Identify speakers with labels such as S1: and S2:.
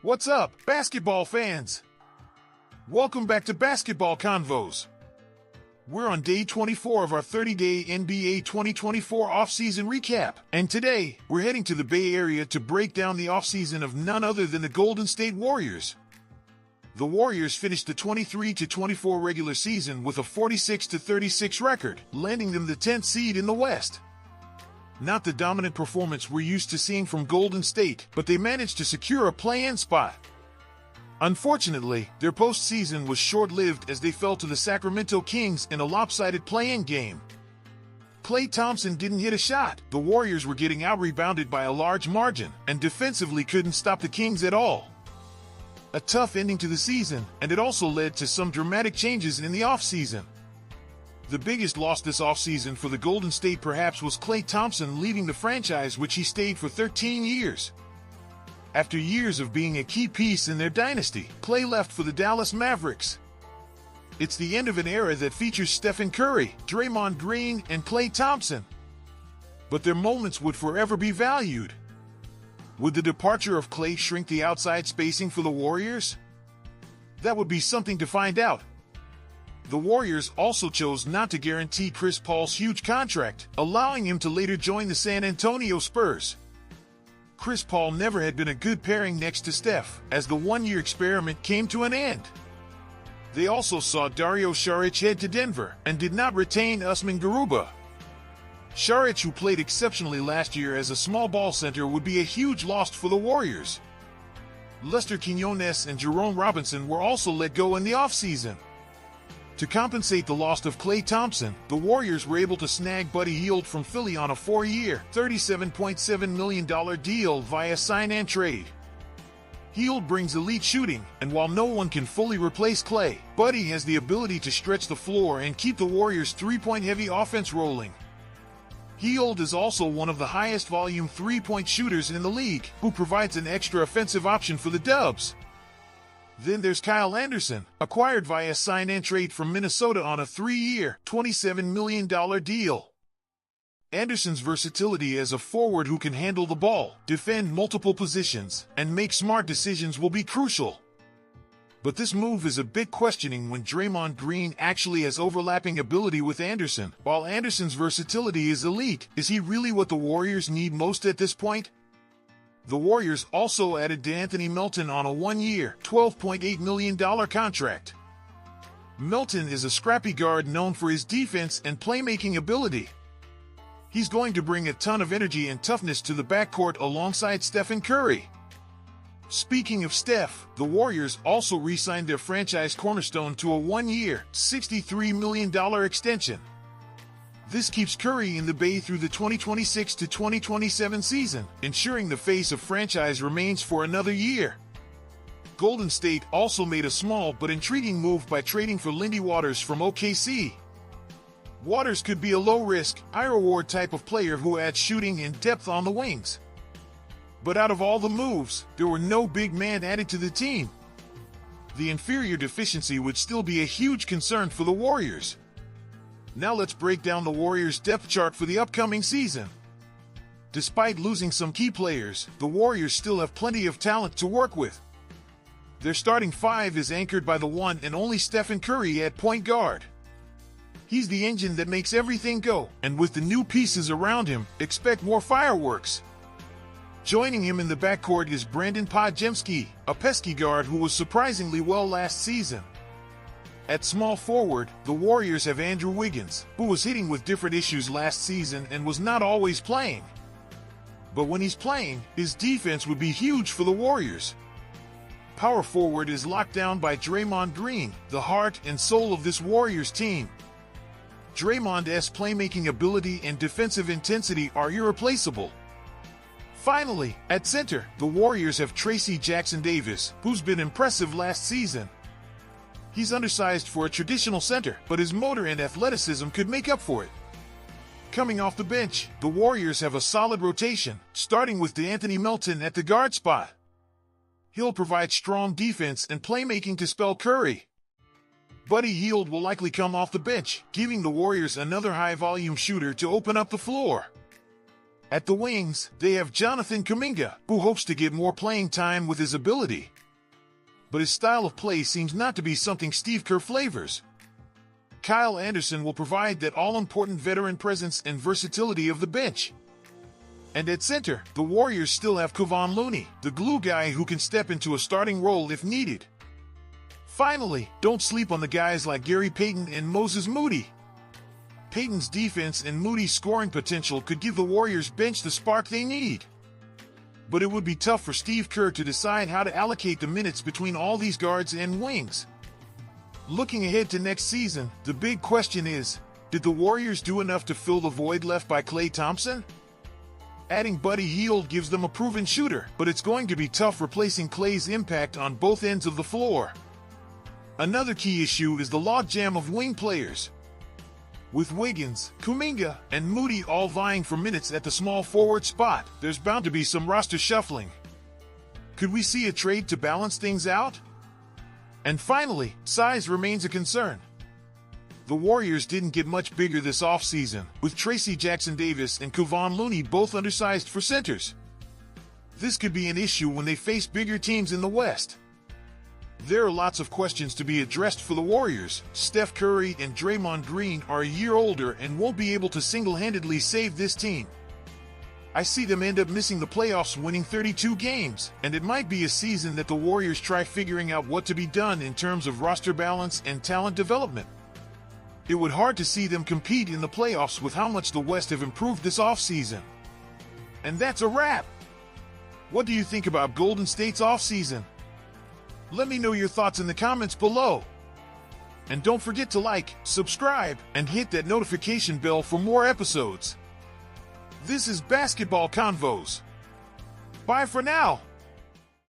S1: What's up, basketball fans? Welcome back to Basketball Convos. We're on day 24 of our 30-day NBA 2024 offseason recap, and today, we're heading to the Bay Area to break down the offseason of none other than the Golden State Warriors. The Warriors finished the 23-24 regular season with a 46-36 record, landing them the 10th seed in the West. Not the dominant performance we're used to seeing from Golden State, but they managed to secure a play-in spot. Unfortunately, their postseason was short-lived as they fell to the Sacramento Kings in a lopsided play-in game. Klay Thompson didn't hit a shot. The Warriors were getting out-rebounded by a large margin, and defensively couldn't stop the Kings at all. A tough ending to the season, and it also led to some dramatic changes in the offseason. The biggest loss this offseason for the Golden State perhaps was Klay Thompson leaving the franchise, which he stayed for 13 years. After years of being a key piece in their dynasty, Klay left for the Dallas Mavericks. It's the end of an era that features Stephen Curry, Draymond Green, and Klay Thompson. But their moments would forever be valued. Would the departure of Klay shrink the outside spacing for the Warriors? That would be something to find out. The Warriors also chose not to guarantee Chris Paul's huge contract, allowing him to later join the San Antonio Spurs. Chris Paul never had been a good pairing next to Steph, as the one-year experiment came to an end. They also saw Dario Saric head to Denver, and did not retain Usman Garuba. Saric, who played exceptionally last year as a small ball center, would be a huge loss for the Warriors. Lester Quinones and Jerome Robinson were also let go in the offseason. To compensate the loss of Klay Thompson, the Warriors were able to snag Buddy Hield from Philly on a 4-year, $37.7 million deal via sign-and-trade. Hield brings elite shooting, and while no one can fully replace Klay, Buddy has the ability to stretch the floor and keep the Warriors' three-point-heavy offense rolling. Hield is also one of the highest volume three-point shooters in the league, who provides an extra offensive option for the Dubs. Then there's Kyle Anderson, acquired via sign-and-trade from Minnesota on a 3-year, $27 million deal. Anderson's versatility as a forward who can handle the ball, defend multiple positions, and make smart decisions will be crucial. But this move is a bit questioning when Draymond Green actually has overlapping ability with Anderson. While Anderson's versatility is elite, is he really what the Warriors need most at this point? The Warriors also added AnthonyMelton on a 1-year, $12.8 million contract. Melton is a scrappy guard known for his defense and playmaking ability. He's going to bring a ton of energy and toughness to the backcourt alongside Stephen Curry. Speaking of Steph, the Warriors also re-signed their franchise cornerstone to a 1-year, $63 million extension. This keeps Curry in the Bay through the 2026-2027 season, ensuring the face of franchise remains for another year. Golden State also made a small but intriguing move by trading for Lindy Waters from OKC. Waters could be a low-risk, high-reward type of player who adds shooting and depth on the wings. But out of all the moves, there were no big men added to the team. The inferior deficiency would still be a huge concern for the Warriors. Now let's break down the Warriors' depth chart for the upcoming season. Despite losing some key players, the Warriors still have plenty of talent to work with. Their starting five is anchored by the one and only Stephen Curry at point guard. He's the engine that makes everything go, and with the new pieces around him, expect more fireworks. Joining him in the backcourt is Brandon Podziemski, a pesky guard who was surprisingly well last season. At small forward, the Warriors have Andrew Wiggins, who was hitting with different issues last season and was not always playing. But when he's playing, his defense would be huge for the Warriors. Power forward is locked down by Draymond Green, the heart and soul of this Warriors team. Draymond's playmaking ability and defensive intensity are irreplaceable. Finally, at center, the Warriors have Tracy Jackson-Davis, who's been impressive last season. He's undersized for a traditional center, but his motor and athleticism could make up for it. Coming off the bench, the Warriors have a solid rotation, starting with AnthonyMelton at the guard spot. He'll provide strong defense and playmaking to spell Curry. Buddy Hield will likely come off the bench, giving the Warriors another high-volume shooter to open up the floor. At the wings, they have Jonathan Kuminga, who hopes to get more playing time with his ability. But his style of play seems not to be something Steve Kerr flavors. Kyle Anderson will provide that all-important veteran presence and versatility of the bench. And at center, the Warriors still have Kevon Looney, the glue guy who can step into a starting role if needed. Finally, don't sleep on the guys like Gary Payton and Moses Moody. Payton's defense and Moody's scoring potential could give the Warriors bench the spark they need. But it would be tough for Steve Kerr to decide how to allocate the minutes between all these guards and wings. Looking ahead to next season, the big question is, did the Warriors do enough to fill the void left by Klay Thompson? Adding Buddy Hield gives them a proven shooter, but it's going to be tough replacing Klay's impact on both ends of the floor. Another key issue is the logjam of wing players. With Wiggins, Kuminga, and Moody all vying for minutes at the small forward spot, there's bound to be some roster shuffling. Could we see a trade to balance things out? And finally, size remains a concern. The Warriors didn't get much bigger this offseason, with Tracy Jackson-Davis and Kevon Looney both undersized for centers. This could be an issue when they face bigger teams in the West. There are lots of questions to be addressed for the Warriors. Steph Curry and Draymond Green are a year older and won't be able to single-handedly save this team. I see them end up missing the playoffs, winning 32 games, and it might be a season that the Warriors try figuring out what to be done in terms of roster balance and talent development. It would be hard to see them compete in the playoffs with how much the West have improved this offseason. And that's a wrap. What do you think about Golden State's offseason? Let me know your thoughts in the comments below. And don't forget to like, subscribe, and hit that notification bell for more episodes. This is Basketball Convos. Bye for now.